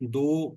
2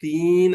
3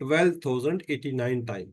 12,089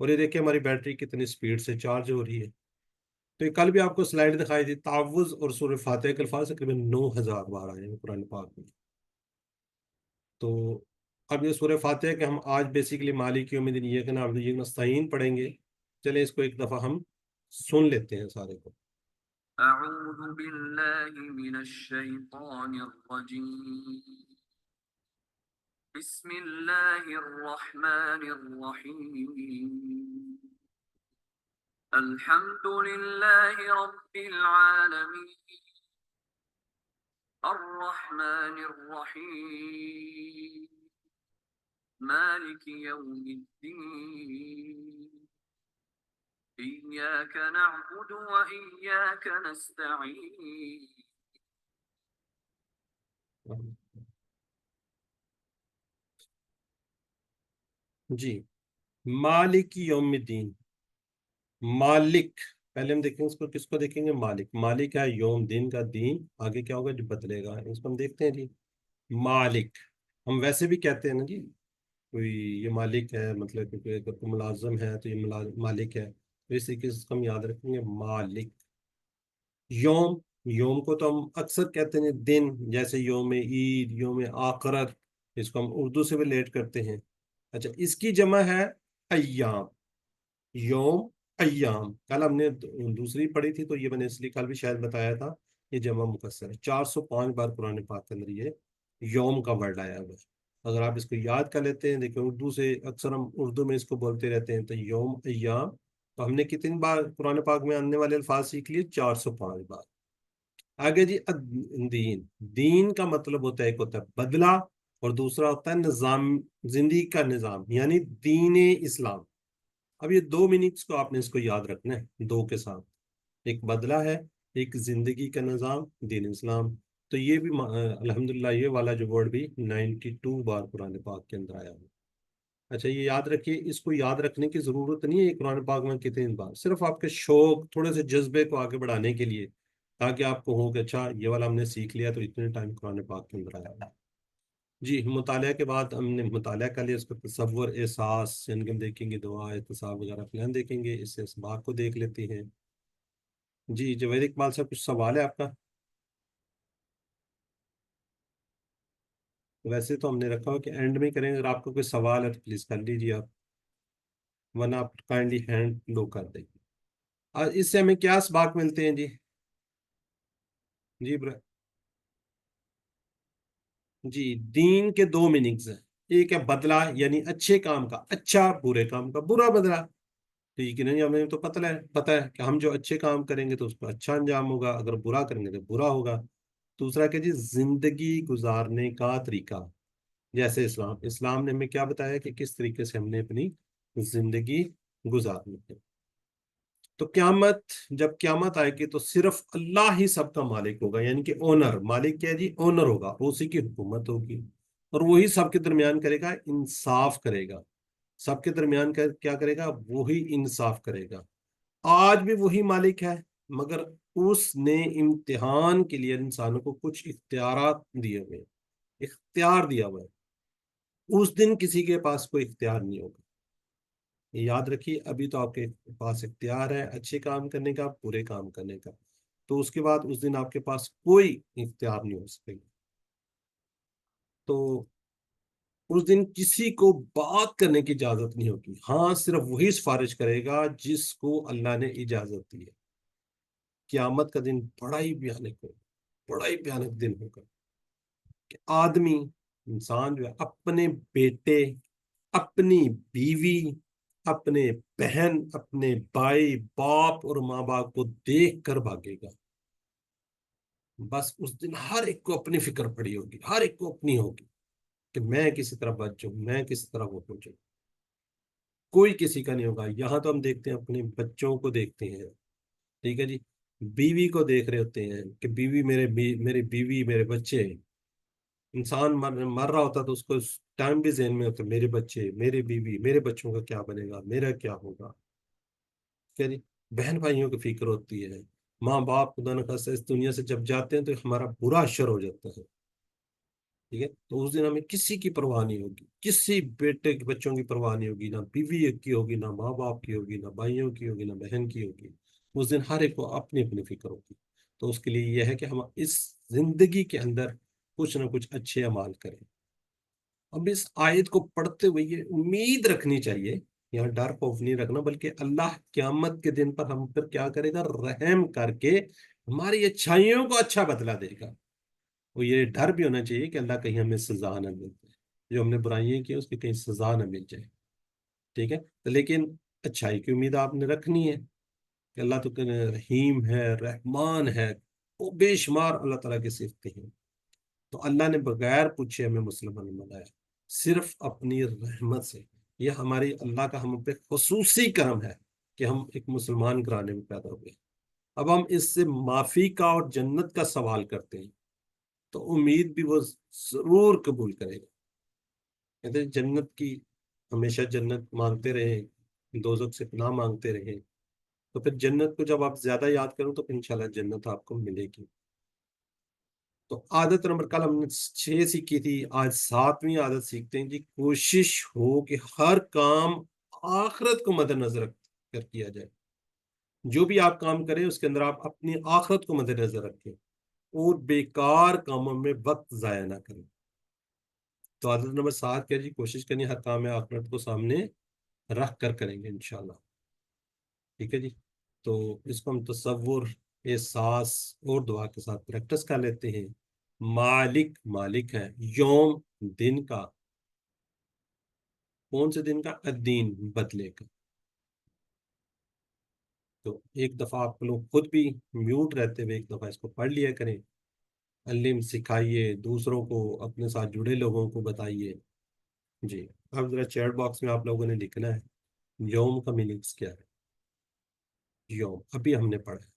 اور یہ دیکھیں ہماری بیٹری کتنی سپیڈ سے چارج ہو رہی ہے. تو یہ کل بھی آپ کو سلائڈ دکھائی دی، تعوذ اور سورہ فاتحہ کے الفاظ تقریباً 9,000 بار آئے ہیں قرآن پاک میں. تو اب یہ سورہ فاتحہ کہ ہم آج بیسیکلی مالک یوم الدین ایاک نعبد و ایاک نستعین پڑھیں گے. چلیں اس کو ایک دفعہ ہم سن لیتے ہیں سارے کو. اعوذ باللہ من الشیطان الرجیم، بسم اللہ الرحمن الرحیم، الحمد للہ رب العالمین، الرحمن الرحیم، مالک یوم الدین، ایاک نعبد و ایاک نستعین. جی، مالک یوم الدین. مالک، پہلے ہم دیکھیں گے اس کو، کس کو دیکھیں گے؟ مالک. مالک ہے یوم، دن کا دین، آگے کیا ہوگا جو بدلے گا، اس کو ہم دیکھتے ہیں جی. مالک ہم ویسے بھی کہتے ہیں نا جی، کوئی یہ مالک ہے مطلب کہ اگر کوئی ملازم ہے تو یہ مالک ہے، تو اس طریقے سے اس کو ہم یاد رکھیں گے مالک. یوم، یوم کو تو ہم اکثر کہتے ہیں دن، جیسے یوم عید، یوم آخرت، اس کو ہم اردو سے بھی ریلیٹ کرتے ہیں. اچھا، اس کی جمع ہے ایام. یوم ایام، کل ہم نے دوسری پڑھی تھی تو یہ میں نے اس لیے کل بھی شاید بتایا تھا، یہ جمع مکسر ہے. 405 بار قرآن پاک کے اندر یہ یوم کا ورڈ آیا ہوا ہے. اگر آپ اس کو یاد کر لیتے ہیں، دیکھیں اردو سے اکثر ہم اردو میں اس کو بولتے رہتے ہیں، تو یوم ایام. تو ہم نے کتنی بار قرآن پاک میں آنے والے الفاظ سیکھ لیے؟ 405 بار. آگے جی، دین. دین کا مطلب ہوتا ہے، ایک ہوتا ہے بدلہ اور دوسرا ہوتا ہے نظام، زندگی کا نظام، یعنی دین اسلام. اب یہ دو میننگس کو آپ نے اس کو یاد رکھنا ہے دو کے ساتھ، ایک بدلہ ہے، ایک زندگی کا نظام، دین اسلام. تو یہ بھی الحمدللہ یہ والا جو ورڈ بھی 92 بار قرآن پاک کے اندر آیا ہوا. اچھا، یہ یاد رکھیے، اس کو یاد رکھنے کی ضرورت نہیں ہے قرآن پاک میں کتنے بار، صرف آپ کے شوق، تھوڑے سے جذبے کو آگے بڑھانے کے لیے، تاکہ آپ کو ہو کہ اچھا یہ والا ہم نے سیکھ لیا تو اتنے ٹائم قرآن پاک کے اندر آیا ہوا. جی، مطالعہ کے بعد ہم نے مطالعہ کر لیا، اس کا تصور، احساس، یعنی کہ ہم دیکھیں گے دعا، احتساب وغیرہ پلان دیکھیں گے، اس سے اسباق کو دیکھ لیتے ہیں. جی، جوید اقبال صاحب کچھ سوال ہے آپ کا؟ ویسے تو ہم نے رکھا ہو کہ اینڈ میں کریں گے، اگر آپ کو کوئی سوال ہے تو پلیز کر لیجیے آپ، ورنہ آپ کائنڈلی ہینڈ لو کر دیں گے. اور اس سے ہمیں کیا اسباق ملتے ہیں جی؟ جی جی، دین کے دو میننگز ہیں. ایک ہے بدلہ، یعنی اچھے کام کا اچھا، برے کام کا برا بدلہ. ٹھیک ہے نہیں، ہمیں تو پتہ ہے کہ ہم جو اچھے کام کریں گے تو اس کو اچھا انجام ہوگا، اگر برا کریں گے تو برا ہوگا. دوسرا کہ جی، زندگی گزارنے کا طریقہ، جیسے اسلام نے ہمیں کیا بتایا کہ کس طریقے سے ہم نے اپنی زندگی گزارنی ہے. تو قیامت، جب قیامت آئے گی تو صرف اللہ ہی سب کا مالک ہوگا، یعنی کہ اونر. مالک کیا جی؟ اونر ہوگا، اسی کی حکومت ہوگی، اور وہی سب کے درمیان کرے گا، انصاف کرے گا. سب کے درمیان کیا کرے گا؟ وہی انصاف کرے گا. آج بھی وہی مالک ہے، مگر اس نے امتحان کے لیے انسانوں کو کچھ اختیارات دیے ہوئے ہیں، اختیار دیا ہوا ہے. اس دن کسی کے پاس کوئی اختیار نہیں ہوگا. یہ یاد رکھیے، ابھی تو آپ کے پاس اختیار ہے اچھے کام کرنے کا، برے کام کرنے کا. تو اس کے بعد اس دن آپ کے پاس کوئی اختیار نہیں ہو سکے گا. تو اس دن کسی کو بات کرنے کی اجازت نہیں ہوگی. ہاں، صرف وہی سفارش کرے گا جس کو اللہ نے اجازت دی ہے. قیامت کا دن بڑا ہی بھیانک ہوگا، بڑا ہی بھیانک دن ہوگا کہ آدمی، انسان جو ہے، اپنے بیٹے، اپنی بیوی، اپنے بہن، اپنے بھائی، باپ اور ماں باپ کو دیکھ کر بھاگے گا. بس اس دن ہر ایک کو اپنی فکر پڑی ہوگی، ہر ایک کو اپنی ہوگی کہ میں کسی طرح بچ جاؤں، میں کسی طرح وہ ہو جاؤں. کوئی کسی کا نہیں ہوگا. یہاں تو ہم دیکھتے ہیں، اپنے بچوں کو دیکھتے ہیں، ٹھیک ہے جی، بیوی کو دیکھ رہے ہوتے ہیں کہ بیوی میری بیوی، میرے بچے. انسان مر رہا ہوتا تو اس کو ٹائم بھی ذہن میں ہوتا، میرے بچے، میری بیوی، میرے بچوں کا کیا بنے گا، میرا کیا ہوگا. ٹھیک ہے جی، بہن بھائیوں کی فکر ہوتی ہے. ماں باپ خدا نخواستہ اس دنیا سے جب جاتے ہیں تو ہمارا برا اشر ہو جاتا ہے. ٹھیک ہے، تو اس دن ہمیں کسی کی پرواہ نہیں ہوگی، کسی بیٹے کے بچوں کی پرواہ نہیں ہوگی، نہ بیوی کی ہوگی، نہ ماں باپ کی ہوگی، نہ بھائیوں کی ہوگی، نہ بہن کی ہوگی۔ اس دن ہر ایک کو اپنی اپنی فکر ہوگی۔ تو اس کے لیے یہ ہے کہ ہم اس زندگی کے اندر کچھ نہ کچھ اچھے اعمال کریں۔ اب اس آیت کو پڑھتے ہوئے یہ امید رکھنی چاہیے، یہاں ڈر خوف نہیں رکھنا، بلکہ اللہ قیامت کے دن پر ہم پر کیا کرے گا، رحم کر کے ہماری اچھائیوں کو اچھا بدلہ دے گا۔ وہ یہ ڈر بھی ہونا چاہیے کہ اللہ کہیں ہمیں سزا نہ مل جائے، جو ہم نے برائیاں کی اس کی کہیں سزا نہ مل جائے۔ ٹھیک ہے، لیکن اچھائی کی امید آپ نے رکھنی ہے کہ اللہ تو رحیم ہے، رحمان ہے، وہ بے شمار اللہ تعالیٰ کی صفتیں ہیں۔ تو اللہ نے بغیر پوچھے ہمیں مسلمان بنایا، صرف اپنی رحمت سے۔ یہ ہماری اللہ کا ہم پہ خصوصی کرم ہے کہ ہم ایک مسلمان گھرانے میں پیدا ہوئے۔ اب ہم اس سے معافی کا اور جنت کا سوال کرتے ہیں، تو امید بھی وہ ضرور قبول کرے گا۔ کہتے ہیں جنت کی، ہمیشہ جنت مانگتے رہیں، دوزخ سے پناہ مانگتے رہیں، تو پھر جنت کو جب آپ زیادہ یاد کرو تو پھر انشاءاللہ جنت آپ کو ملے گی۔ تو عادت نمبر، کل ہم نے 6 سیکھی تھی، آج 7ویں عادت سیکھتے ہیں جی۔ کوشش ہو کہ ہر کام آخرت کو مد نظر رکھ کر کیا جائے۔ جو بھی آپ کام کریں اس کے اندر آپ اپنی آخرت کو مد نظر رکھیں، اور بیکار کاموں میں وقت ضائع نہ کریں۔ تو عادت نمبر 7 کیا جی، کوشش کرنی ہر کام میں آخرت کو سامنے رکھ کر کریں گے انشاءاللہ۔ ٹھیک ہے جی، تو اس کو ہم تصور، احساس اور دعا کے ساتھ پریکٹس کر لیتے ہیں۔ مالک، مالک ہے، یوم دن کا، کون سے دن کا، الدین بدلے کا۔ تو ایک دفعہ آپ لوگ خود بھی میوٹ رہتے ہوئے ایک دفعہ اس کو پڑھ لیا کریں، علم سکھائیے دوسروں کو، اپنے ساتھ جڑے لوگوں کو بتائیے۔ جی، اب ذرا چیٹ باکس میں آپ لوگوں نے لکھنا ہے یوم کا میننگس کیا ہے۔ یوم ابھی ہم نے پڑھا ہے،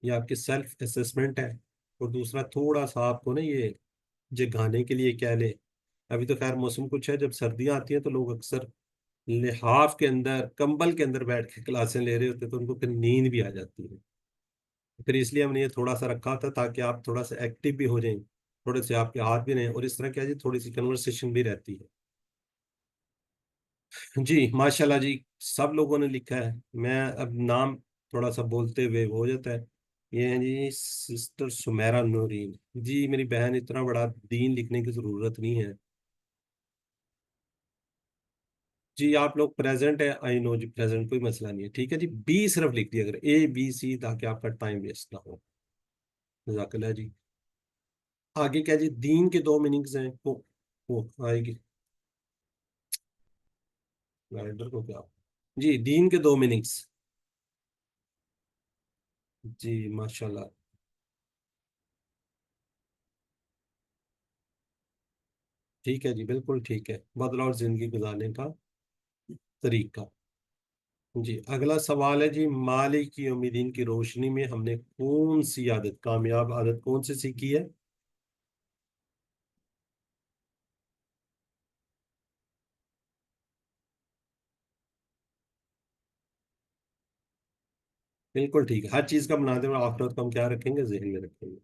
یہ آپ کی سیلف اسسمنٹ ہے۔ اور دوسرا تھوڑا سا آپ کو نا یہ جگانے کے لیے کہہ لیں، ابھی تو خیر موسم کچھ ہے، جب سردیاں آتی ہیں تو لوگ اکثر لحاف کے اندر، کمبل کے اندر بیٹھ کے کلاسیں لے رہے ہوتے تو ان کو پھر نیند بھی آ جاتی ہے۔ پھر اس لیے ہم نے یہ تھوڑا سا رکھا تھا تاکہ آپ تھوڑا سا ایکٹیو بھی ہو جائیں، تھوڑے سے آپ کے ہاتھ بھی رہیں، اور اس طرح کیا جی تھوڑی سی کنورسیشن بھی رہتی ہے۔ جی ماشاءاللہ جی، سب لوگوں نے لکھا ہے، میں اب نام تھوڑا سا بولتے ہوئے وہ ہو جاتا ہے۔ یہ ہیں جی سسٹر سمیرا نورین، جی میری بہن، اتنا بڑا دین لکھنے کی ضرورت نہیں ہے جی، آپ لوگ پریزنٹ ہے، آئی نو جی پریزنٹ، کوئی مسئلہ نہیں ہے، ٹھیک ہے جی، بی صرف لکھ دیا اگر ABC، تاکہ آپ کا ٹائم ویسٹ نہ ہو۔ جزاک اللہ جی۔ آگے کیا جی، دین کے 2 میننگز ہیں، وہ آئے گی رائڈر کو کیا، جی دین کے 2 میننگز، جی ماشاءاللہ، ٹھیک ہے جی، بالکل ٹھیک ہے، بدلا اور زندگی گزارنے کا طریقہ۔ جی اگلا سوال ہے جی، مالک یوم الدین کی روشنی میں ہم نے کون سی عادت، کامیاب عادت کون سی سیکھی ہے؟ بالکل ٹھیک ہے، ہر چیز کا بناتے ہوئے آخرت کو ہم کیا رکھیں گے، ذہن میں رکھیں گے۔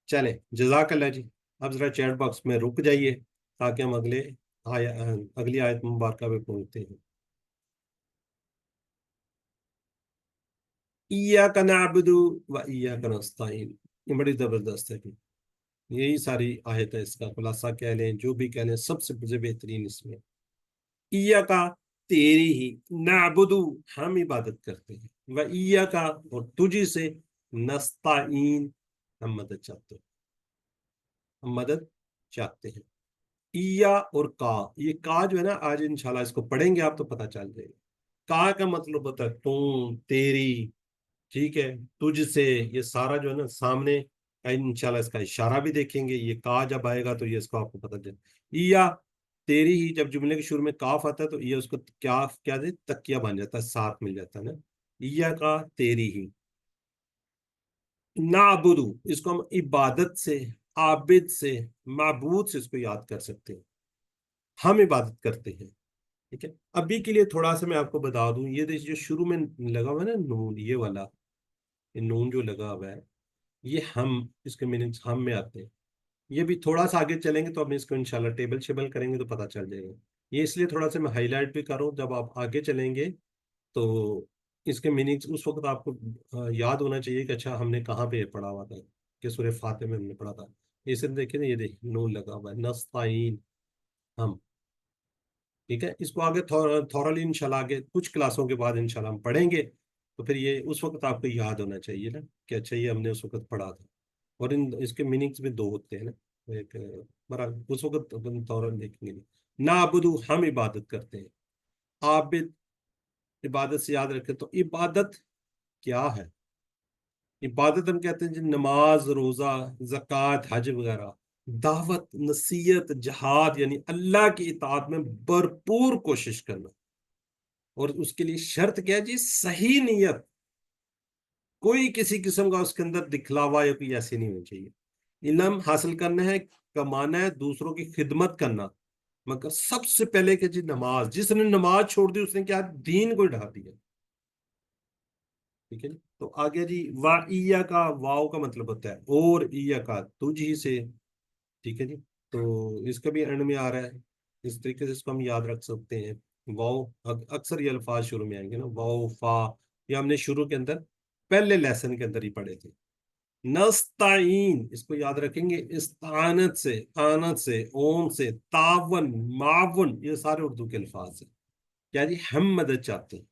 چلیں جزاک اللہ جی، اب ذرا چیٹ باکس میں رک جائیے تاکہ ہم اگلی آیت مبارکہ پہ پہنچتے ہیں۔ ایاک نعبد و ایاک نستعین، یہ بڑی زبردست ہے، یہی ساری آیت ہے، اس کا خلاصہ کہہ لیں، جو بھی کہہ لیں، سب سے بہترین اس میں ایاک، تیری ہی، نعبد، ہم عبادت کرتے ہیں، و ایاک، اور تجھی سے، نستعین، ہم مدد چاہتے ہیں، ہم مدد چاہتے ہیں۔ ایا اور کا، یہ کا جو ہے نا، آج انشاءاللہ اس کو پڑھیں گے آپ تو پتہ چل جائے گا۔ کا مطلب ہوتا ہے تم، تیری، ٹھیک ہے، تجھ سے، یہ سارا جو ہے نا سامنے انشاءاللہ اس کا اشارہ بھی دیکھیں گے، یہ کا جب آئے گا تو یہ اس کو آپ کو پتہ چلے یا تیری ہی، جب جملے کے شروع میں کاف آتا ہے تو یہ اس کو کیا دے، تکیہ بن جاتا ہے، ساتھ مل جاتا ہے نا، یا کا تیری ہی، نعبدو، اس کو ہم عبادت سے، عابد سے، معبود سے اس کو یاد کر سکتے ہیں، ہم عبادت کرتے ہیں۔ ٹھیک ہے، ابھی کے لیے تھوڑا سا میں آپ کو بتا دوں، یہ دیکھیے جو شروع میں لگا ہوا ہے نا نون، یہ والا، یہ نون جو لگا ہوا ہے، یہ ہم، اس کے میننگس ہم میں آتے ہیں۔ یہ بھی تھوڑا سا آگے چلیں گے تو ہم اس کو انشاءاللہ ٹیبل شیبل کریں گے تو پتہ چل جائے گا. یہ اس لیے تھوڑا سا میں ہائی لائٹ بھی کروں، جب آپ آگے چلیں گے تو اس کے میننگس اس وقت آپ کو یاد ہونا چاہیے کہ اچھا ہم نے کہاں پہ یہ پڑھا ہوا تھا، کہ سورہ فاتح میں ہم نے پڑھا تھا. اس میں دیکھیں نا، یہ دیکھیں نون لگا ہوا ہے، نستعین ہم. ٹھیک ہے، اس کو آگے تھورلی انشاءاللہ آگے کچھ کلاسوں کے بعد انشاءاللہ ہم پڑھیں گے. تو پھر یہ اس وقت آپ کو یاد ہونا چاہیے نا کہ اچھا یہ ہم نے اس وقت پڑھا تھا. اور اس کے میننگس بھی دو ہوتے ہیں نا. ایک اس وقت طور دیکھیں گے. نعبدو ہم عبادت کرتے ہیں. عابد عبادت سے یاد رکھیں تو عبادت کیا ہے؟ عبادت ہم کہتے ہیں جی نماز، روزہ، زکوٰۃ، حج وغیرہ. دعوت، نصیحت، جہاد، یعنی اللہ کی اطاعت میں بھرپور کوشش کرنا. اور اس کے لیے شرط کیا ہے جی؟ صحیح نیت. کوئی کسی قسم کا اس کے اندر دکھلاوا یا کوئی ایسی نہیں ہونی چاہیے. علم حاصل کرنا ہے، کمانا ہے، دوسروں کی خدمت کرنا، مگر سب سے پہلے کہ جی نماز. جس نے نماز چھوڑ دی اس نے کیا دین کو ڈھا دیا. ٹھیک ہے جی. تو آگے جی وا کا واؤ کا مطلب ہوتا ہے اور کا تجھ ہی سے. ٹھیک ہے جی. تو اس کا بھی اینڈ میں آ رہا ہے، اس طریقے سے اس کو ہم یاد رکھ سکتے ہیں. واؤ اکثر یہ الفاظ شروع میں آئیں گے نا، واؤ فا. یہ ہم نے شروع کے اندر پہلے لیسن کے اندر ہی پڑھے تھے. نستعین اس کو یاد رکھیں گے، استعانت سے، آنت سے، اون سے، تعاون، معاون، یہ سارے اردو کے الفاظ ہیں. کیا جی؟ ہم مدد چاہتے ہیں.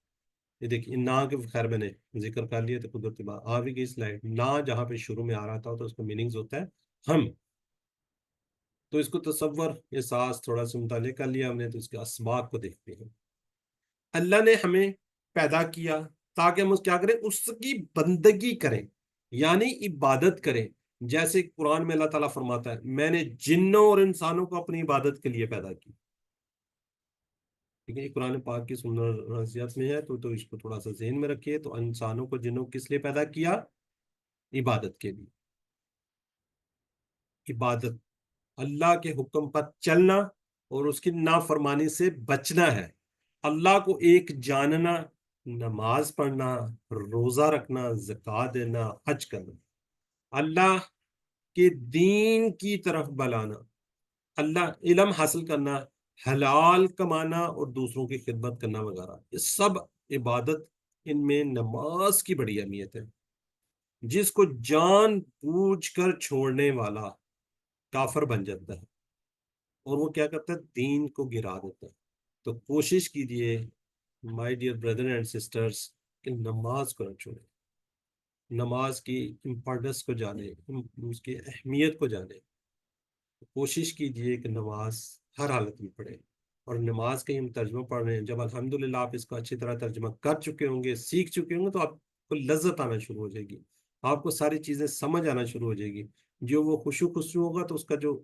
یہ دیکھیے نا کے خیر میں نے ذکر کر لیا تو قدرتی بات آ بھی گئی سلائڈ. نا جہاں پہ شروع میں آ رہا تھا تو اس کا میننگز ہوتا ہے ہم. تو اس کو تصور، احساس تھوڑا سا مطالعہ کر لیا ہم نے تو اس کے اسباب کو دیکھتے ہیں. اللہ نے ہمیں پیدا کیا تاکہ ہم اس کیا کریں؟ اس کی بندگی کریں، یعنی عبادت کریں. جیسے قرآن میں اللہ تعالیٰ فرماتا ہے میں نے جنوں اور انسانوں کو اپنی عبادت کے لیے پیدا کی. ٹھیک ہے، قرآن پاک کی سنت میں ہے تو اس کو تھوڑا سا ذہن میں رکھیے. تو انسانوں کو جنوں کس لیے پیدا کیا؟ عبادت کے لیے. عبادت اللہ کے حکم پر چلنا اور اس کی نافرمانی سے بچنا ہے. اللہ کو ایک جاننا، نماز پڑھنا، روزہ رکھنا، زکوٰۃ دینا، حج کرنا. اللہ کے دین کی طرف بلانا، اللہ علم حاصل کرنا، حلال کمانا اور دوسروں کی خدمت کرنا وغیرہ. یہ سب عبادت. ان میں نماز کی بڑی اہمیت ہے. جس کو جان بوجھ کر چھوڑنے والا کافر بن جاتا ہے اور وہ کیا کرتا ہے؟ دین کو گرا دیتا ہے. تو کوشش کیجیے my dear brother and sisters کہ نماز کو نہ چھوڑیں. نماز کی امپورٹنس کو جانیں، اس کی اہمیت کو جانیں. کوشش کیجیے کہ نماز ہر حالت میں پڑھیں. اور نماز کا ہم ترجمہ پڑھ رہے ہیں، جب الحمدللہ آپ اس کو اچھی طرح ترجمہ کر چکے ہوں گے، سیکھ چکے ہوں گے، تو آپ کو لذت آنا شروع ہو جائے گی. آپ کو ساری چیزیں سمجھ آنا شروع ہو جائے گی. جو وہ خوشو خسرو ہوگا تو اس کا جو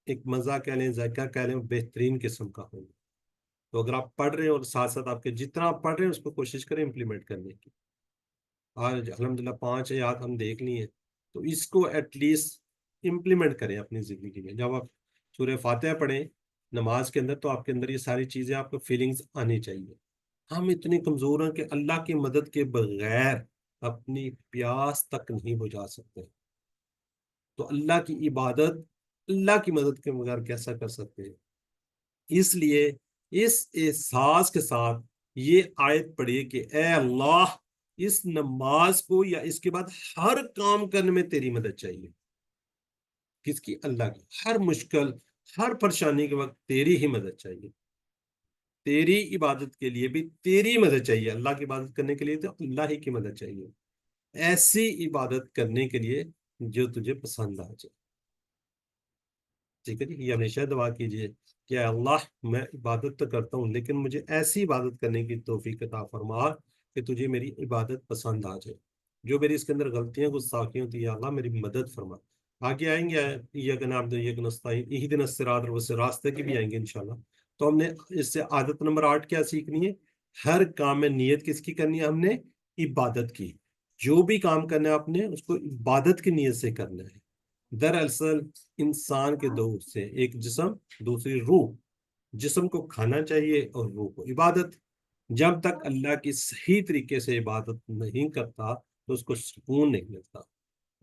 ایک مزہ کہہ لیں، ذائقہ کہہ لیں، بہترین قسم کا ہوگا. تو اگر آپ پڑھ رہے ہیں اور ساتھ ساتھ آپ کے جتنا آپ پڑھ رہے ہیں اس کو کوشش کریں امپلیمنٹ کرنے کی. آج الحمدللہ 5 آیات ہم دیکھ لی ہیں، تو اس کو ایٹ لیسٹ امپلیمنٹ کریں اپنی زندگی میں. جب آپ سورہ فاتحہ پڑھیں نماز کے اندر تو آپ کے اندر یہ ساری چیزیں آپ کو فیلنگز آنی چاہیے. ہم اتنے کمزور ہیں کہ اللہ کی مدد کے بغیر اپنی پیاس تک نہیں بجھا سکتے. تو اللہ کی عبادت اللہ کی مدد کے بغیر کیسا کر سکتے ہیں؟ اس لیے اس احساس کے ساتھ یہ آیت پڑھیے کہ اے اللہ اس نماز کو یا اس کے بعد ہر کام کرنے میں تیری مدد چاہیے. کس کی؟ اللہ کی. ہر مشکل، ہر پریشانی کے وقت تیری ہی مدد چاہیے. تیری عبادت کے لیے بھی تیری مدد چاہیے. اللہ کی عبادت کرنے کے لیے تو اللہ ہی کی مدد چاہیے. ایسی عبادت کرنے کے لیے جو تجھے پسند آ جائے. ٹھیک ہے جی. یہ ہمیشہ دعا کیجیے کہ اللہ میں عبادت تو کرتا ہوں لیکن مجھے ایسی عبادت کرنے کی توفیق عطا فرما کہ تجھے میری عبادت پسند آ جائے. جو میری اس کے اندر غلطیاں گستاخیاں ہوتی ہیں اللہ میری مدد فرما. آگے آئیں گے یک نعبد و یک نستعین اہدنا الصراط المستقیم راستے کی بھی آئیں گے انشاءاللہ. تو ہم نے اس سے عادت نمبر 8 کیا سیکھنی ہے؟ ہر کام میں نیت کس کی کرنی ہے؟ ہم نے عبادت کی. جو بھی کام کرنا ہے آپ نے اس کو عبادت کی نیت سے کرنا ہے. دراصل انسان کے دو حصے، ایک جسم دوسری روح. جسم کو کھانا چاہیے اور روح کو عبادت. جب تک اللہ کی صحیح طریقے سے عبادت نہیں کرتا تو اس کو سکون نہیں ملتا.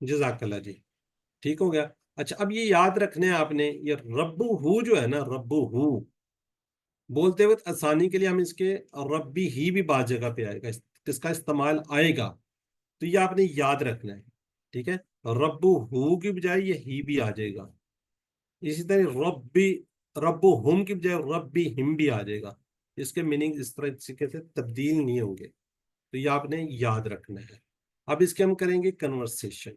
جزاک اللہ جی، ٹھیک ہو گیا. اچھا اب یہ یاد رکھنا ہے آپ نے، یہ ربو ہو جو ہے نا، ربو ہو بولتے وقت آسانی کے لیے ہم اس کے ربی ہی بھی بعض جگہ پہ آئے گا، اس کا استعمال آئے گا، تو یہ آپ نے یاد رکھنا ہے. ٹھیک ہے، ربو ہو کی بجائے یہ ہی بھی آ جائے گا. اسی طرح ربو ہم کی بجائے ربی ہم بھی آ جائے گا. اس کے میننگ اس طریقے سے تبدیل نہیں ہوں گے، تو یہ آپ نے یاد رکھنا ہے. اب اس کے ہم کریں گے کنورسیشن.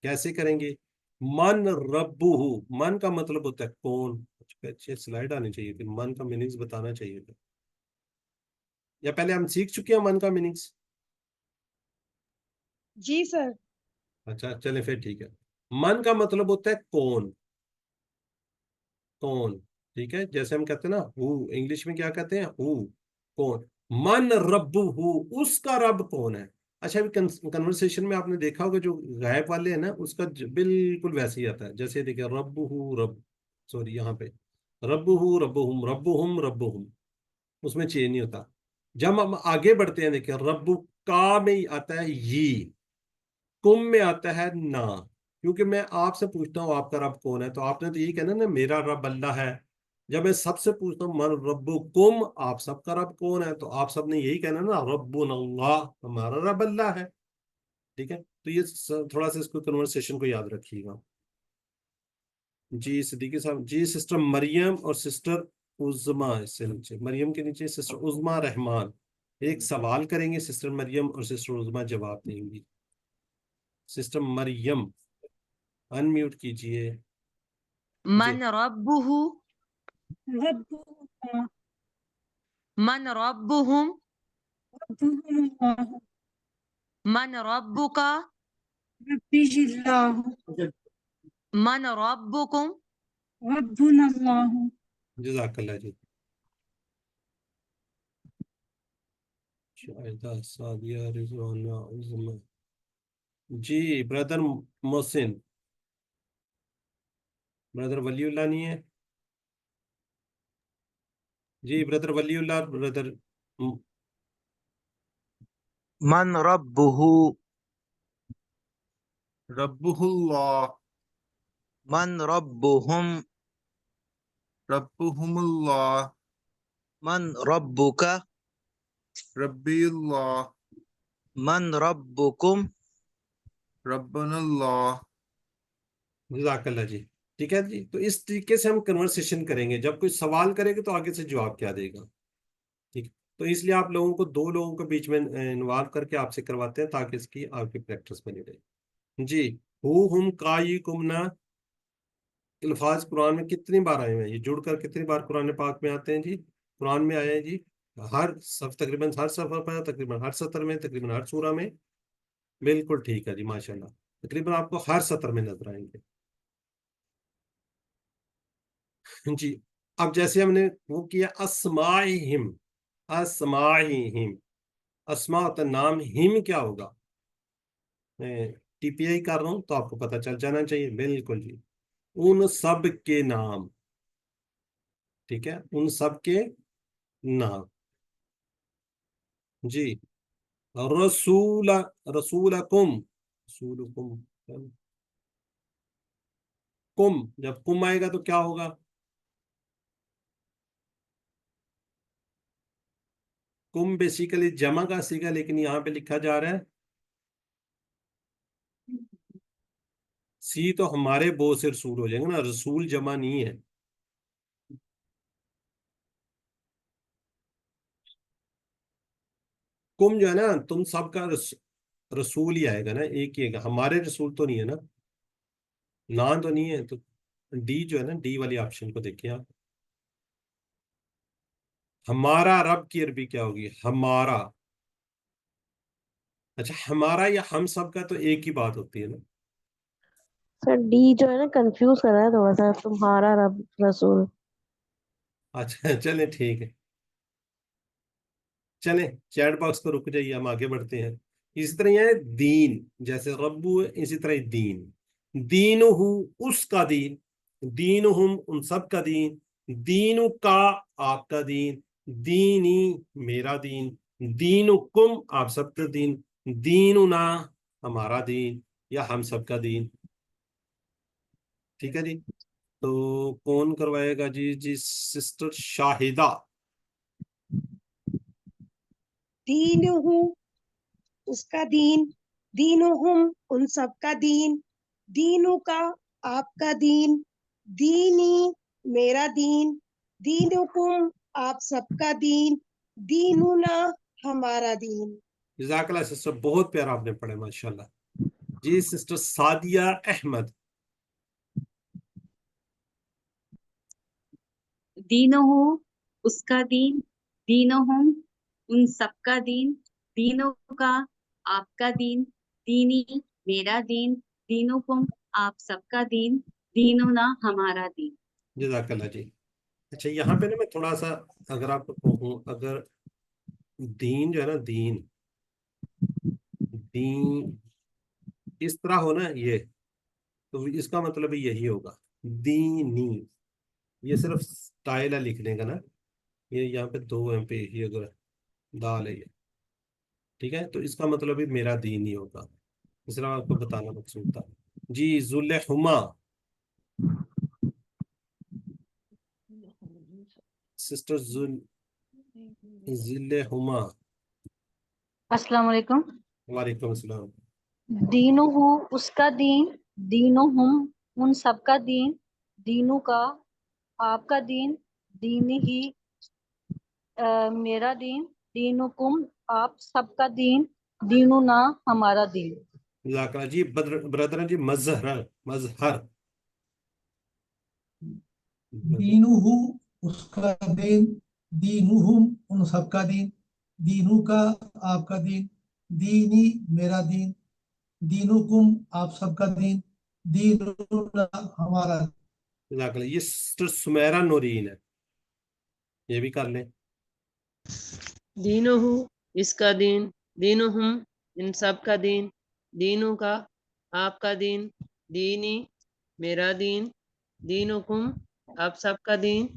کیسے کریں گے؟ من ربو، من کا مطلب ہوتا ہے کون. اچھے سلائیڈ آنی چاہیے تھی، من کا میننگز بتانا چاہیے تھا. یا پہلے ہم سیکھ چکے ہیں من کا میننگز؟ جی سر. اچھا چلیں پھر ٹھیک ہے. من کا مطلب ہوتا ہے کون، کون. ٹھیک ہے، جیسے ہم کہتے ہیں نا ہو، انگلش میں کیا کہتے ہیں؟ ہو، کون. من ربو ہو، اس کا رب کون ہے. اچھا ابھی کنورسیشن میں آپ نے دیکھا ہوگا جو غائب والے ہیں نا، اس کا بالکل ویسے ہی آتا ہے. جیسے دیکھیں رب ہو رب، سوری یہاں پہ رب ہو رب ہم، اس میں چینج نہیں ہوتا. جب ہم آگے بڑھتے ہیں دیکھیں ربو کا میں آتا ہے یہ، کم میں آتا ہے نا. کیونکہ میں آپ سے پوچھتا ہوں آپ کا رب کون ہے، تو آپ نے تو یہی کہنا نا میرا رب اللہ ہے. جب میں سب سے پوچھتا ہوں من ربکم، آپ سب کا رب کون ہے، تو آپ سب نے یہی کہنا نا ربنا اللہ، ہمارا رب اللہ ہے. ٹھیک ہے، تو یہ تھوڑا سا اس کو کنورسیشن کو یاد رکھیے گا. جی صدیقی صاحب. جی سسٹر مریم اور سسٹر عظما، اس سے نیچے مریم کے نیچے سسٹر عظما رحمان ایک سوال کریں گے، سسٹر مریم اور سسٹر عظما جواب دیں گی. سسٹر مریم ان میوٹ کیجئے. جی من ربه، ربه الله، من ربهم، ربهم الله، من ربك، ربي الله، من ربكم. ربنا الله. جزاک اللہ جی. شاہدہ سعدیہ رضوانہ عظما. جی بردر محسن، بردر ولی اللہ نہیں ہے. جی بردر ولی اللہ، بردر من ربه، ربہ اللہ، من ربهم، ربہم اللہ، من ربک، ربی اللہ، من ربکم. ربنا اللہ. جزاک اللہ جی. ٹھیک ہے جی، تو اس طریقے سے ہم کنورسیشن کریں گے. جب کوئی سوال کرے گا تو آگے سے جواب کیا دے گا. ٹھیک، تو اس لیے آپ لوگوں کو دو لوگوں کے بیچ میں انوالو کر کے آپ سے کرواتے ہیں تاکہ اس کی آپ کی پریکٹس بنی رہے. جی ہو ہم کائی کمنا، الفاظ قرآن میں کتنی بار آئے ہیں؟ یہ جڑ کر کتنی بار قرآن پاک میں آتے ہیں جی؟ قرآن میں آئے ہیں جی ہر تقریباً ہر صفحہ پر، تقریباً ہر سطر میں، تقریباً ہر سورہ میں. بالکل ٹھیک ہے جی، ماشاءاللہ. تقریباً آپ کو ہر سطر میں نظر آئیں گے. جی اب جیسے ہم نے وہ کیا اسمائہم، اسمائہم، اسماء ہوتا ہے نام، ہم کیا ہوگا؟ میں ٹی پی آئی کر رہا ہوں تو آپ کو پتہ چل جانا چاہیے. بالکل جی، ان سب کے نام. ٹھیک ہے، ان سب کے نام. جی رسول، رسولکم، رسولکم، کم، جب کم آئے گا تو کیا ہوگا؟ کم بیسیکلی جمع کا سیگا، لیکن یہاں پہ لکھا جا رہا ہے سی، تو ہمارے بہت سے رسول ہو جائیں گے نا، رسول جمع نہیں ہے. کم جو ہے نا تم سب کا رسول ہی آئے گا نا، ایک ہی آئے گا. ہمارے رسول تو نہیں ہے نا، نام تو نہیں ہے. تو ڈی جو ہے نا، ڈی والی آپشن کو دیکھیں آپ. ہمارا رب کی عربی کیا ہوگی؟ ہمارا. اچھا ہمارا یا ہم سب کا تو ایک ہی بات ہوتی ہے نا. سر ڈی جو ہے نا کنفیوز کر رہا ہے تھوڑا سا، تمہارا رب رسول. اچھا چلیں ٹھیک ہے، چلیں چیٹ باکس پر رک جائیے، ہم آگے بڑھتے ہیں. اسی طرح یہ ہے دین، جیسے ربو ہے اسی طرح دین. دین ہو اس کا دین، دین ہم ان سب کا دین، دین کا آپ کا دین، دینی میرا دین، دین کم آپ سب کا دین، دیننا ہمارا دین، یا ہم سب کا دین. ٹھیک ہے جی. تو کون کروائے گا جی؟ جی سسٹر شاہدہ. دینہ اس کا دین، دینہم ان سب کا دین، دینوں کا آپ کا دین، دینی میرا دین، دینکم آپ سب کا دین، دیننا ہمارا دین. جزاک اللہ سسٹر، بہت پیارا آپ نے پڑھا ماشاءاللہ. جی سسٹر سعدیہ احمد. دینہ اس کا دین، دینہم ان سب کا دین، دینوں کا آپ کا دین، دینی میرا دین، دینکم آپ سب کا دین، دیننا ہمارا دین. جزاک اللہ جی. اچھا یہاں پہ نا میں تھوڑا سا اگر آپ کو کہوں، اگر دین جو ہے نا، دین اس طرح ہو نا یہ، تو اس کا مطلب یہی ہوگا دینی. یہ صرف سٹائل ہے لکھنے کا نا، یہ یہاں پہ دو ہیں پہ ہی اگر دال ہے یہ، ٹھیک ہے، تو اس کا مطلب بھی میرا دین ہی ہوگا. اس طرح آپ کو بتانا مقصود تھا. جی ذوالحما سسٹر ذوالحما. السلام علیکم. وعلیکم السلام. دینو اس کا دین، دینو ان سب کا دین، دینوں کا آپ کا دین، دین ہی میرا دین، دینکم آپ سب کا دین، دیننا ہمارا دین. جزاک اللہ جی. برادران جی مظہر دینہ اس کا دین، دینہم ان سب کا دین، دینوں کا آپ کا دین، دینی میرا دین، دینکم آپ سب کا دین، دیننا ہمارا دین. جزاک اللہ. یہ سسٹر سمیرہ نورین ہے، یہ بھی کر لیں. دینہ اس کا دین، دینہم ان سب کا دین، دینوں کا آپ کا دین، دینی میرا دین، دینکم آپ سب کا دین،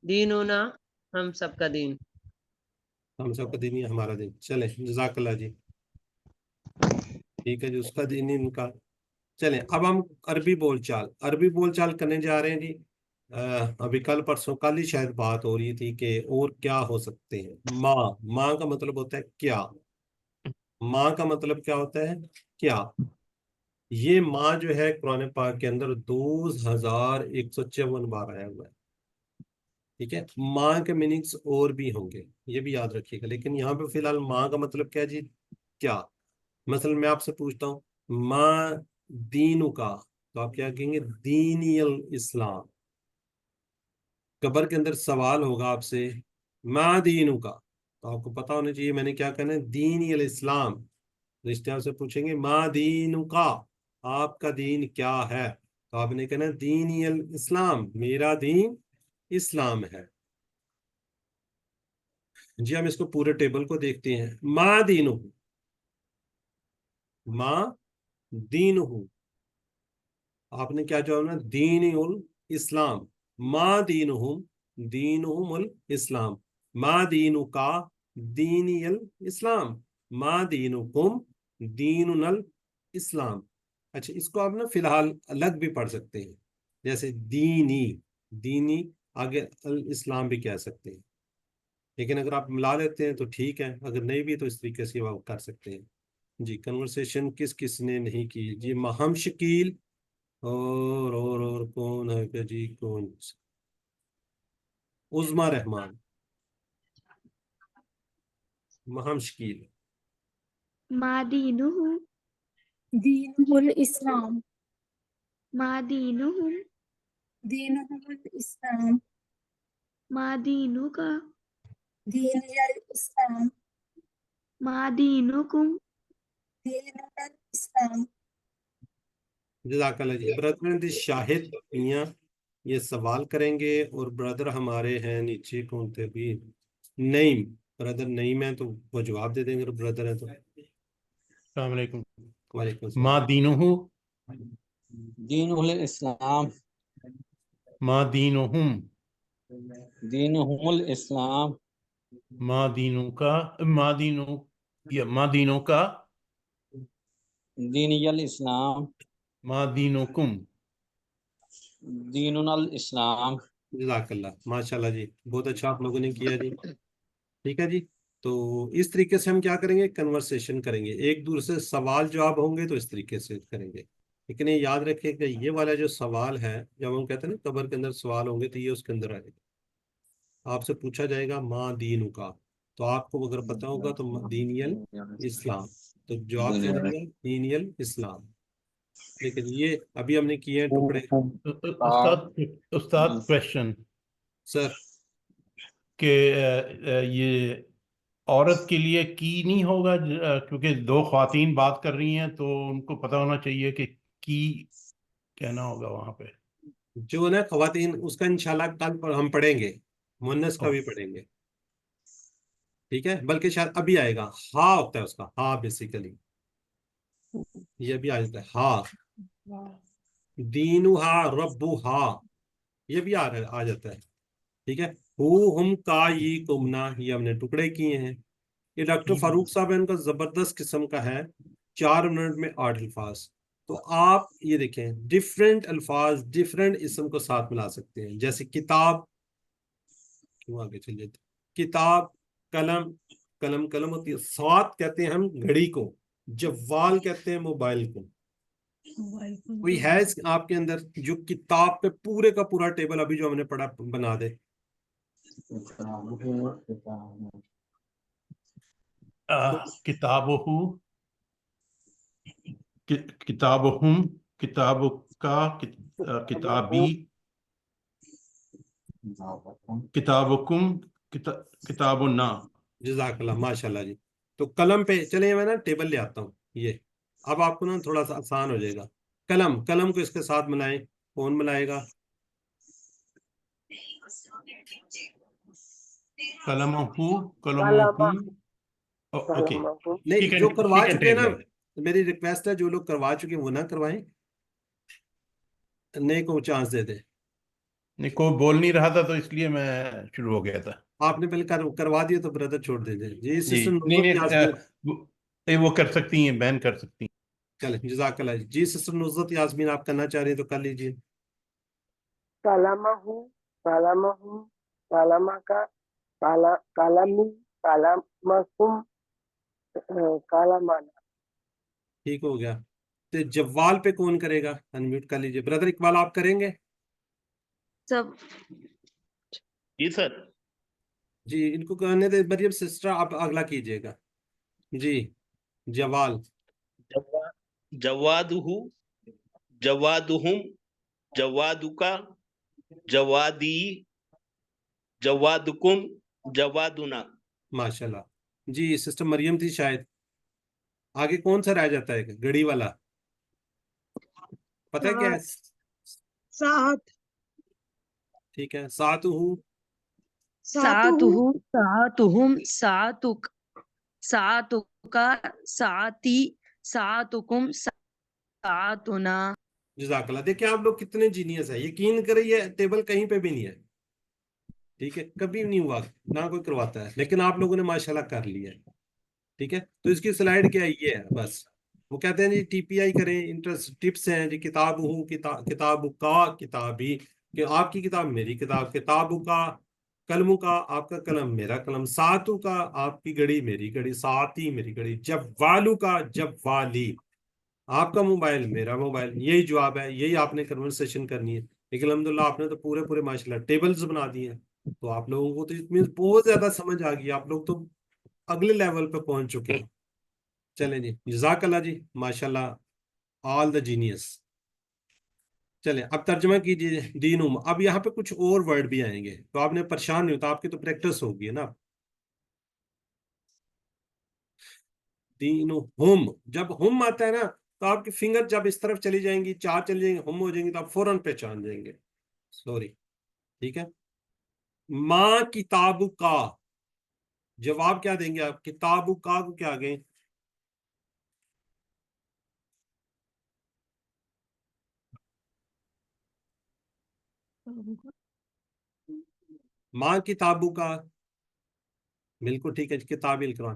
دیننا ہم سب کا دین. ہم سب کا دین ہی ہمارا دین. چلیں جزاک اللہ جی. ٹھیک ہے جی، اس کا دین ہی ان کا. چلیں اب ہم عربی بول چال کرنے جا رہے ہیں جی. ابھی کل ہی شاید بات ہو رہی تھی کہ اور کیا ہو سکتے ہیں. ماں کا مطلب ہوتا ہے کیا. ماں کا مطلب کیا ہوتا ہے؟ کیا. یہ ماں جو ہے قرآن پاک کے اندر 2154 بار آیا ہوا ہے. ٹھیک ہے، ماں کے میننگز اور بھی ہوں گے، یہ بھی یاد رکھیے گا، لیکن یہاں پہ فی الحال ماں کا مطلب کیا جی؟ کیا. مثلا میں آپ سے پوچھتا ہوں ماں دینو کا، تو آپ کیا کہیں گے؟ دینی الاسلام. قبر کے اندر سوال ہوگا آپ سے ماں دینو کا، تو آپ کو پتا ہونا چاہیے میں نے کیا کہنا ہے؟ دینی الاسلام. رشتے آپ سے پوچھیں گے ماں دینو کا، آپ کا دین کیا ہے، تو آپ نے کہنا دینی الاسلام، میرا دین اسلام ہے. جی ہم اس کو پورے ٹیبل کو دیکھتے ہیں. ماں دینو، ماں دینو، آپ نے کیا جواب نا؟ دینی الاسلام. ماں دینہم، دینہم الاسلام. ماں دینو کا، دینی الاسلام. ماں دینکم، دیننا الاسلام. اچھا اس کو آپ نا فی الحال الگ بھی پڑھ سکتے ہیں، جیسے دینی آگے الاسلام بھی کہہ سکتے ہیں، لیکن اگر آپ ملا لیتے ہیں تو ٹھیک ہے، اگر نہیں بھی تو اس طریقے سے آپ کر سکتے ہیں. جی کنورسیشن کس نے نہیں کی؟ جی مہم شکیل اور کون ہے کہ جی؟ کون؟ عظما رحمان، مہم شکیل. ما دینہ دینہ الاسلام، ما دینہم دینہم الاسلام، ما دینو کا دینی الاسلام، ما دینکم دیننا الاسلام. جزاک اللہ جی. برادر شاہد میاں یہ سوال کریں گے، اور برادر ہمارے ہیں نیچے کون تھے بھی؟ نعیم، برادر نعیم ہے تو وہ جواب دے دیں گے، برادر ہے تو. السلام علیکم. وعلیکم ما السلام. دینہ، دین الاسلام، ما دینہم، دینہم الاسلام، ما دینو کا، ما دینو، یا ما دینو کا، دینی الاسلام ما دینکم دیننا الاسلام جزاک اللہ، ماشاء اللہ جی، بہت اچھا آپ لوگوں نے کیا جی. ٹھیک ہے جی. تو اس طریقے سے ہم کیا کریں گے، کنورسیشن کریں گے، ایک دوسرے سے سوال جواب ہوں گے تو اس طریقے سے کریں گے. لیکن یہ یاد رکھیں کہ یہ والا جو سوال ہے، جب ہم کہتے ہیں نا قبر کے اندر سوال ہوں گے، تو یہ اس کے اندر آئے گا. آپ سے پوچھا جائے گا ماں دین کا، تو آپ کو اگر پتا ہوگا تو دینی الاسلام، تو جواب کیا دیں گے، دینی الاسلام. لیکن یہ ابھی ہم نے کیے ہیں ٹکڑے. استاد کوشچن سر کہ یہ عورت کے لیے کی نہیں ہوگا، کیونکہ دو خواتین بات کر رہی ہیں تو ان کو پتہ ہونا چاہیے کہ کی کہنا ہوگا وہاں پہ. جو نا خواتین، اس کا انشاءاللہ کل پر ہم پڑھیں گے، مونس کا بھی پڑھیں گے. ٹھیک ہے، بلکہ شاید ابھی آئے گا. ہاں ہوتا ہے اس کا، ہاں بیسیکلی یہ بھی آ جاتا ہے. ہاں دینہا ربہا، یہ بھی آ جاتا ہے. ٹھیک ہے، ہم کا یہ کمنا، یہ ہم نے ٹکڑے کیے ہیں. یہ ڈاکٹر فاروق صاحب ہیں، ان کا زبردست قسم کا ہے، 4 منٹ میں 8 الفاظ. تو آپ یہ دیکھیں، ڈفرینٹ الفاظ ڈفرینٹ اسم کو ساتھ ملا سکتے ہیں. جیسے کتاب، کیوں آگے چل جاتے، کتاب، قلم، قلم قلم ہوتی ہے. ساتھ کہتے ہیں ہم گھڑی کو، جوال کہتے ہیں موبائل کو. کوئی ہے آپ کے اندر جو کتاب پہ پورے کا پورا ٹیبل ابھی جو ہم نے پڑھا بنا دے؟ کتابہ، کتابہم، کتاب کا، کتابی، کتابکم، کتابنا. جزاک اللہ، ماشاء اللہ جی. تو قلم پہ چلیں، میں نا ٹیبل لے آتا ہوں. یہ اب آپ کو نا تھوڑا سا آسان ہو جائے گا. قلم، قلم کو اس کے ساتھ ملائیں. کون ملائے گا؟ قلمہ، قلمکم. اوکے، نہیں، جو کروا چکے ہیں نا، میری ریکویسٹ ہے جو لوگ کروا چکے ہیں وہ نہ کروائیں، نئے کو چانس دے دیں. نہیں، کوئی بول نہیں رہا تھا تو اس لیے میں شروع ہو گیا تھا. آپ نے پہلے کروا دیا تو برادر چھوڑ دے دیں. جی جی سسٹر نہیں نصرت یاسمین، وہ کر سکتی ہیں، بین کر سکتی ہیں. چلیں جزاک اللہ جی. سسٹر نصرت یاسمین آپ کرنا چاہ رہی ہیں تو کر لیجیے. کالامہ، کالامہ، کالامہ کا، کالامی، کالامکم، کالامانا. ٹھیک ہو گیا. تو جوال پہ کون کرے گا؟ انمیوٹ کر لیجیے. برادر اقبال آپ کریں گے؟ سب جی سر. جی ان کو کہنے دے. مریم سسٹر آپ اگلا کیجیے گا. جی جوال. جوادہ، جوادہم، جوادکا، جوادی، جوادکم، جوادنا. ماشاءاللہ جی. سسٹر مریم تھی شاید. آگے کون سا رہ جاتا ہے؟ گھڑی والا پتہ ہے کیا ہے؟ ساتھ، ٹھیک ہے. ساتھ ہوں، ساتہو، ساتہم، ساتک، ساتکا، ساتی، ساتکم، ساتنا. جزاک اللہ. دیکھیں آپ لوگ کتنے جینیس ہیں. یقین کریں یہ ٹیبل کہیں پہ بھی نہیں ہے. ٹھیک ہے، کبھی نہیں ہوا، نہ کوئی کرواتا ہے، لیکن آپ لوگوں نے ماشاءاللہ کر لیا ہے. ٹھیک ہے، تو اس کی سلائیڈ کیا یہ ہے بس. وہ کہتے ہیں جی ٹی پی آئی کریں، انٹرسٹ ٹپس ہیں جی. کتاب ہوں، کتاب کا، کتابی، کہ آپ کی کتاب میری کتاب. کتاب کا، قلم کا، آپ کا قلم میرا قلم. ساتو کا، آپ کی گھڑی میری گھڑی. ساتی میری گھڑی. جوالو کا، جوالی، آپ کا موبائل میرا موبائل. یہی جواب ہے، یہی آپ نے کنورسیشن کرنی ہے. لیکن الحمدللہ آپ نے تو پورے ماشاءاللہ ٹیبلز بنا دیے ہیں. تو آپ لوگوں کو تو اس میں بہت زیادہ سمجھ آ گئی. آپ لوگ تو اگلے لیول پہ پہنچ چکے ہیں. چلیں جی جزاک اللہ جی، ماشاءاللہ، آل دا جینیس. چلیں اب ترجمہ کیجیے. دینہم، اب یہاں پہ کچھ اور ورڈ بھی آئیں گے تو آپ نے پریشان نہیں ہوتا، آپ کی تو پریکٹس ہوگی نا. دینہم، جب ہم آتا ہے نا تو آپ کی فنگر جب اس طرف چلی جائیں گی، 4 چلی جائیں گی، ہم ہو جائیں گی، تو آپ فوراً پہچان جائیں گے. سوری. ٹھیک ہے. ماں کتاب کا، جواب کیا دیں گے آپ؟ کتاب کا کو کیا گئے؟ ماں کتابوں کا، بالکل ٹھیک ہے. کتاب القرآن.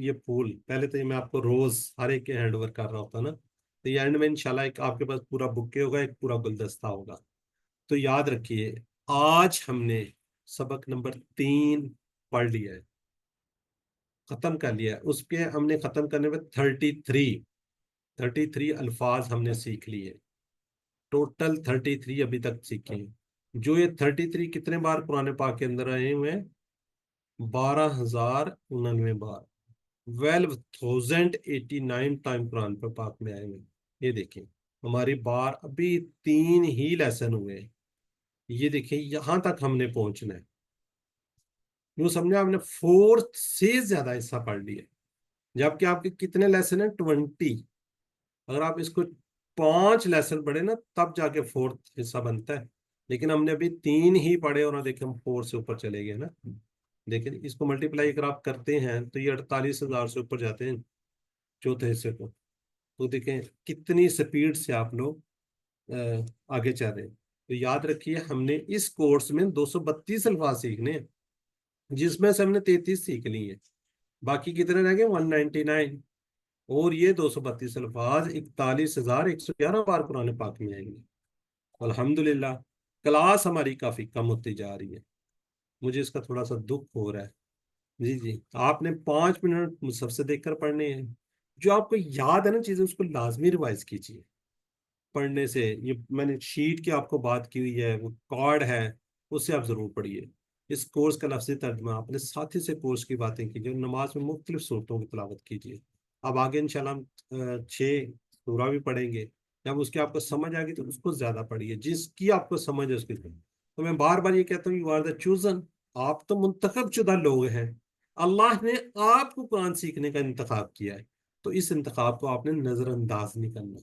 یہ پھول پہلے تو یہ میں آپ کو روز ہر ایک کے ہینڈ اوور کر رہا ہوتا نا، تو یہ اینڈ میں انشاءاللہ ایک آپ کے پاس پورا بکے ہوگا، ایک پورا گلدستہ ہوگا. تو یاد رکھیے آج ہم نے سبق نمبر 3 پڑھ لیا ہے، ختم کر لیا ہے. اس کے ہم نے ختم کرنے میں 33 الفاظ ہم نے سیکھ لیے، ٹوٹل 33 ابھی تک سیکھے ہیں. جو یہ 33 کتنے بار قرآن پاک کے اندر آئے ہوئے ہیں؟ 12,099 بار، 12,089 ٹائم قرآن پاک میں آئے ہوئے ہیں. یہ دیکھیں ہماری بار ابھی 3 ہی لیسن ہوئے ہیں. یہ دیکھیں یہاں تک ہم نے پہنچنا ہے. یوں سمجھے آپ نے 4 سے زیادہ حصہ پڑھ لیا، جبکہ آپ کے کتنے لیسن ہیں؟ 20. اگر آپ اس کو 5 لیسن پڑھے نا تب جا کے 4 حصہ بنتا ہے، لیکن ہم نے ابھی 3 ہی پڑھے اور دیکھیں ہم 4 سے اوپر چلے گئے نا. دیکھیں اس کو ملٹیپلائی اگر آپ کرتے ہیں تو یہ 48,000 سے اوپر جاتے ہیں چوتھے حصے کو. تو دیکھیں کتنی سپیڈ سے آپ لوگ آگے چل رہے ہیں. تو یاد رکھیے ہم نے اس کورس میں 232 الفاظ سیکھنے ہیں، جس میں سے ہم نے 33 سیکھ لی ہیں، باقی کتنے رہ گئے؟ 199. اور یہ 232 الفاظ 41,111 بار قرآن پاک میں آئیں گے. الحمدللہ کلاس ہماری کافی کم ہوتی جا رہی ہے، مجھے اس کا تھوڑا سا دکھ ہو رہا ہے. جی آپ نے 5 منٹ مصحف سے دیکھ کر پڑھنے ہیں. جو آپ کو یاد ہے نا چیزیں اس کو لازمی ریوائز کیجیے پڑھنے سے. یہ میں نے شیٹ کی آپ کو بات کی ہوئی ہے، وہ کارڈ ہے اس سے آپ ضرور پڑھیے. اس کورس کا لفظی ترجمہ اپنے ساتھی سے کورس کی باتیں کیجیے، نماز میں مختلف صورتوں کی تلاوت کیجیے. اب آگے انشاءاللہ ہم 6 سورہ بھی پڑھیں گے. جب اس کی آپ کو سمجھ آ گئی تو اس کو زیادہ پڑھیے، جس کی آپ کو سمجھ ہے اس کی. تو میں بار بار یہ کہتا ہوں یو آر دا چوزن، آپ تو منتخب شدہ لوگ ہیں. اللہ نے آپ کو قرآن سیکھنے کا انتخاب کیا ہے، تو اس انتخاب کو آپ نے نظر انداز نہیں کرنا.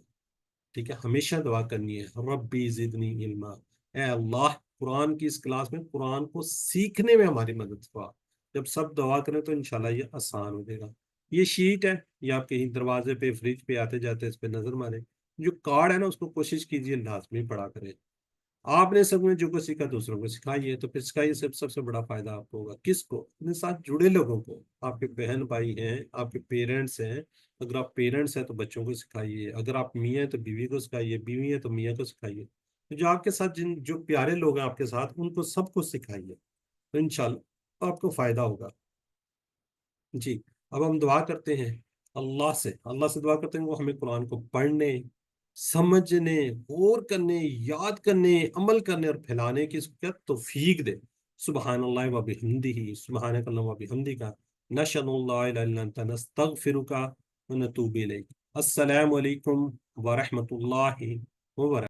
ٹھیک ہے، ہمیشہ دعا کرنی ہے ربی زدنی علما، اے اللہ قرآن کی اس کلاس میں قرآن کو سیکھنے میں ہماری مدد ہوا. جب سب دعا کریں تو انشاءاللہ یہ آسان ہو جائے گا. یہ شیٹ ہے، یہ آپ کہیں دروازے پہ فریج پہ آتے جاتے اس پہ نظر مارے. جو کارڈ ہے نا اس کو کوشش کیجیے لازمی پڑھا کریں. آپ نے سب میں جو کو سیکھا دوسروں کو سکھائیے، تو پھر سکھائیے سب سے بڑا فائدہ آپ کو ہوگا. کس کو؟ اپنے ساتھ جڑے لوگوں کو. آپ کے بہن بھائی ہیں، آپ کے پیرنٹس ہیں. اگر آپ پیرنٹس ہیں تو بچوں کو سکھائیے، اگر آپ میاں ہیں تو بیوی کو سکھائیے، بیوی ہے تو میاں کو سکھائیے. تو جو آپ کے ساتھ جو پیارے لوگ ہیں آپ کے ساتھ ان کو سب کو سکھائیے، تو انشاءاللہ آپ کو فائدہ ہوگا. جی اب ہم دعا کرتے ہیں اللہ سے دعا کرتے ہیں وہ ہمیں قرآن کو پڑھنے، سمجھنے، غور کرنے، یاد کرنے، عمل کرنے اور پھیلانے کی کیا توفیق دے. سبحان اللہ و بحمدہ، سبحانک اللہم و بحمدک، نشہد ان لا الہ الا انت نستغفرک و نتوب الیک. السلام علیکم ورحمۃ اللہ وبرکاتہ.